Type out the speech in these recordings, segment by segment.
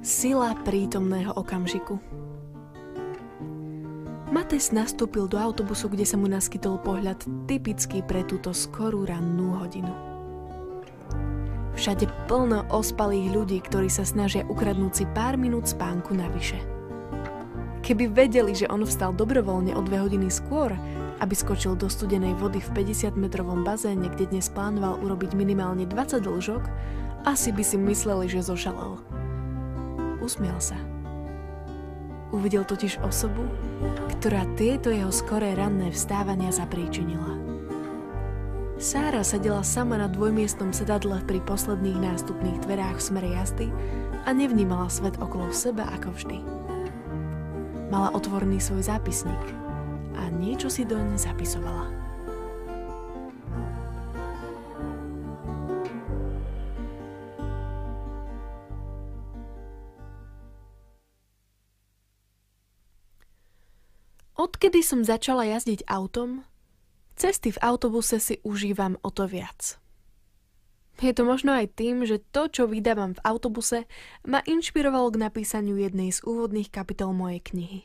Sila prítomného okamžiku. Mates nastúpil do autobusu, kde sa mu naskytol pohľad typický pre túto skorú rannú hodinu. Všade plno ospalých ľudí, ktorí sa snažia ukradnúť si pár minút spánku navyše. Keby vedeli, že on vstal dobrovoľne o 2 hodiny skôr, aby skočil do studenej vody v 50-metrovom bazéne, kde dnes plánoval urobiť minimálne 20 dĺžok, asi by si mysleli, že zošalel. Usmial sa. Uvidel totiž osobu, ktorá tieto jeho skoré ranné vstávania zapríčinila. Sára sedela sama na dvojmiestnom sedadle pri posledných nástupných dverách v smere jazdy a nevnímala svet okolo seba ako vždy. Mala otvorený svoj zápisník a niečo si doň zapisovala. Odkedy som začala jazdiť autom, cesty v autobuse si užívam o to viac. Je to možno aj tým, že to, čo vydávam v autobuse, ma inšpirovalo k napísaniu jednej z úvodných kapitol mojej knihy.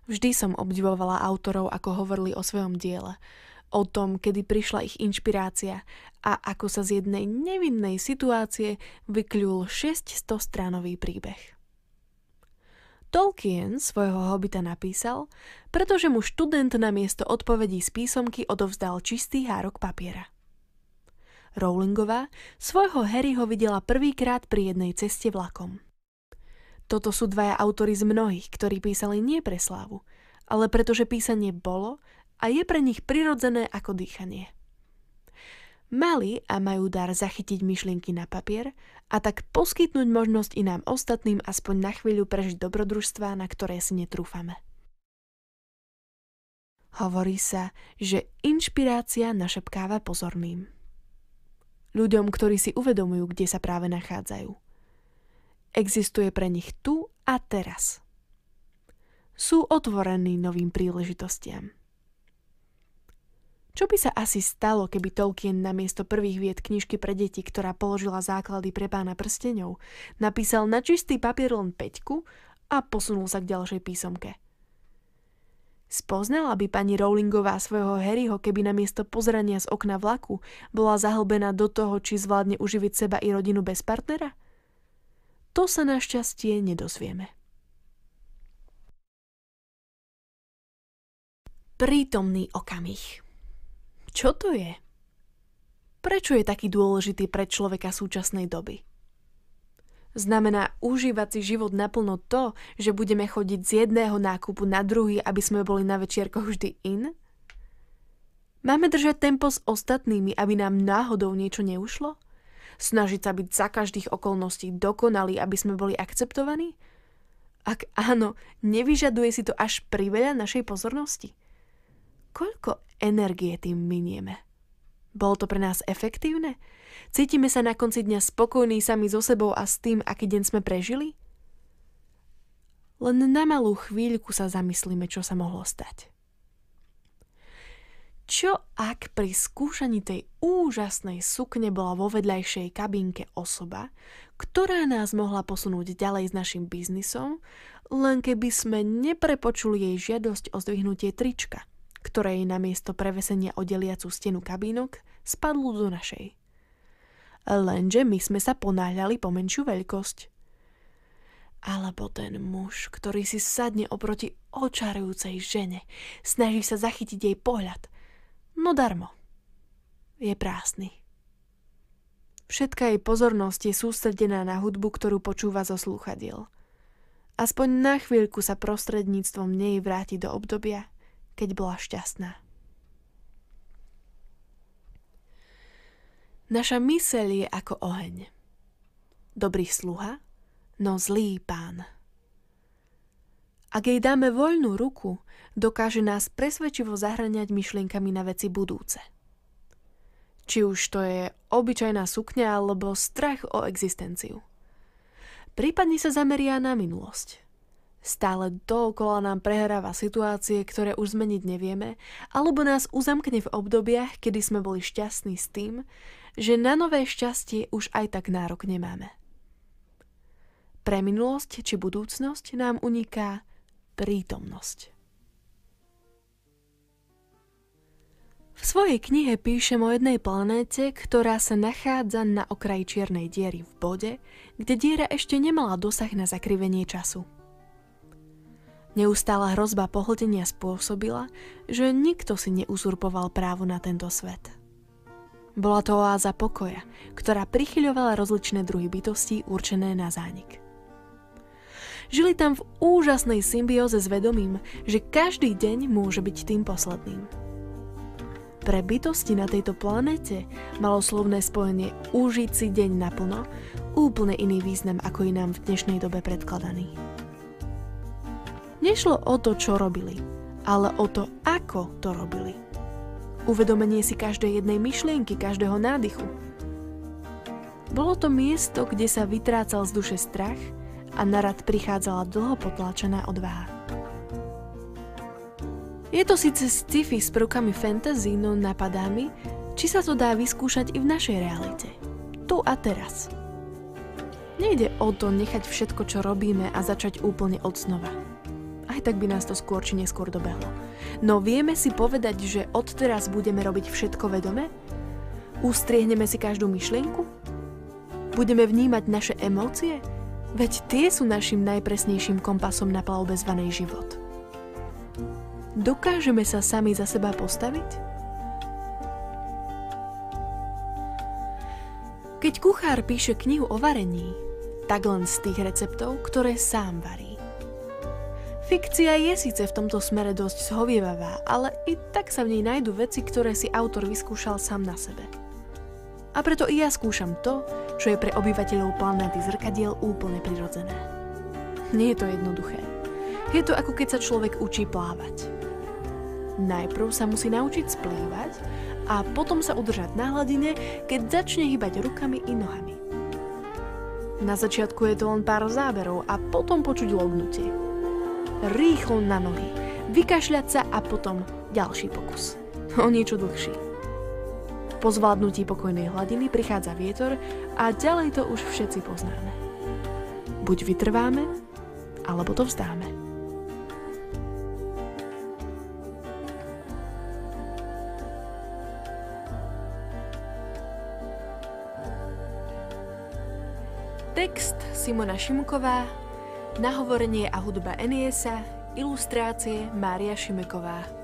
Vždy som obdivovala autorov, ako hovorili o svojom diele, o tom, kedy prišla ich inšpirácia a ako sa z jednej nevinnej situácie vykľul 600-stranový príbeh. Tolkien svojho hobita napísal, pretože mu študent namiesto odpovedí z písomky odovzdal čistý hárok papiera. Rowlingová svojho Harryho videla prvýkrát pri jednej ceste vlakom. Toto sú dvaja autori z mnohých, ktorí písali nie pre slávu, ale pretože písanie bolo a je pre nich prirodzené ako dýchanie. Mali a majú dar zachytiť myšlienky na papier a tak poskytnúť možnosť i nám ostatným aspoň na chvíľu prežiť dobrodružstvá, na ktoré si netrúfame. Hovorí sa, že inšpirácia našepkáva pozorným. Ľuďom, ktorí si uvedomujú, kde sa práve nachádzajú. Existuje pre nich tu a teraz. Sú otvorení novým príležitostiam. Čo by sa asi stalo, keby Tolkien namiesto prvých vied knižky pre deti, ktorá položila základy pre Pána prsteňov, napísal na čistý papier len 5 a posunul sa k ďalšej písomke? Spoznala by pani Rowlingová svojho Harryho, keby namiesto pozerania z okna vlaku bola zahlbená do toho, či zvládne uživiť seba i rodinu bez partnera? To sa našťastie nedozvieme. Prítomný okamih. Čo to je? Prečo je taký dôležitý pre človeka súčasnej doby? Znamená užívať si život naplno to, že budeme chodiť z jedného nákupu na druhý, aby sme boli na večierkoch vždy in? Máme držať tempo s ostatnými, aby nám náhodou niečo neušlo? Snažiť sa byť za každých okolností dokonalí, aby sme boli akceptovaní? Ak áno, nevyžaduje si to až priveľa našej pozornosti? Koľko energie tým minieme? Bolo to pre nás efektívne? Cítime sa na konci dňa spokojní sami so sebou a s tým, aký deň sme prežili? Len na malú chvíľku sa zamyslíme, čo sa mohlo stať. Čo ak pri skúšaní tej úžasnej sukne bola vo vedľajšej kabínke osoba, ktorá nás mohla posunúť ďalej s našim biznisom, len keby sme neprepočuli jej žiadosť o zdvihnutie trička, ktoré jej namiesto prevesenia o deliacu stenu kabínok spadlo do našej. Lenže my sme sa ponáhľali po menšiu veľkosť. Alebo ten muž, ktorý si sadne oproti očarujúcej žene, snaží sa zachytiť jej pohľad, no darmo. Je prázdny. Všetká jej pozornosť je sústredená na hudbu, ktorú počúva zo slúchadiel. Aspoň na chvíľku sa prostredníctvom nej vráti do obdobia, keď bola šťastná. Naša myseľ je ako oheň. Dobrý sluha, no zlý pán. Ak jej dáme voľnú ruku, dokáže nás presvedčivo zahŕňať myšlienkami na veci budúce. Či už to je obyčajná sukňa alebo strach o existenciu. Prípadne sa zameria na minulosť. Stále dookola nám prehráva situácie, ktoré už zmeniť nevieme, alebo nás uzamkne v obdobiach, kedy sme boli šťastní s tým, že na nové šťastie už aj tak nárok nemáme. Pre minulosť či budúcnosť nám uniká prítomnosť. V svojej knihe píšem o jednej planéte, ktorá sa nachádza na okraji čiernej diery v bode, kde diera ešte nemala dosah na zakrivenie času. Neustála hrozba pohltenia spôsobila, že nikto si neuzurpoval právo na tento svet. Bola to oáza pokoja, ktorá prichyľovala rozličné druhy bytostí určené na zánik. Žili tam v úžasnej symbióze s vedomím, že každý deň môže byť tým posledným. Pre bytosti na tejto planéte malo slovné spojenie užiť si deň naplno úplne iný význam, ako je nám v dnešnej dobe predkladaný. Nešlo o to, čo robili, ale o to, ako to robili. Uvedomenie si každej jednej myšlienky, každého nádychu. Bolo to miesto, kde sa vytrácal z duše strach a narad prichádzala dlho potláčaná odvaha. Je to síce sci-fi s prvkami fantasy, no napadá mi, či sa to dá vyskúšať i v našej realite. Tu a teraz. Nejde o to nechať všetko, čo robíme a začať úplne od znova. Aj tak by nás to skôr či neskôr dobehlo. No vieme si povedať, že odteraz budeme robiť všetko vedome? Ustriehneme si každú myšlienku? Budeme vnímať naše emócie? Veď tie sú našim najpresnejším kompasom na plavbe zvanej život. Dokážeme sa sami za seba postaviť? Keď kuchár píše knihu o varení, tak len z tých receptov, ktoré sám varí. Fikcia je síce v tomto smere dosť zhovievavá, ale i tak sa v nej nájdu veci, ktoré si autor vyskúšal sám na sebe. A preto i ja skúšam to, čo je pre obyvateľov planéty zrkadiel úplne prirodzené. Nie je to jednoduché. Je to ako keď sa človek učí plávať. Najprv sa musí naučiť splývať a potom sa udržať na hladine, keď začne hýbať rukami i nohami. Na začiatku je to len pár záberov a potom počuť lognutie. Rýchlo na nohy, vykašľať sa a potom ďalší pokus. O niečo dlhší. Po zvládnutí pokojnej hladiny prichádza vietor a ďalej to už všetci poznáme. Buď vytrváme, alebo to vzdáme. Text Simona Šimková, nahovorenie a hudba Eniesa, ilustrácie Mária Šimeková.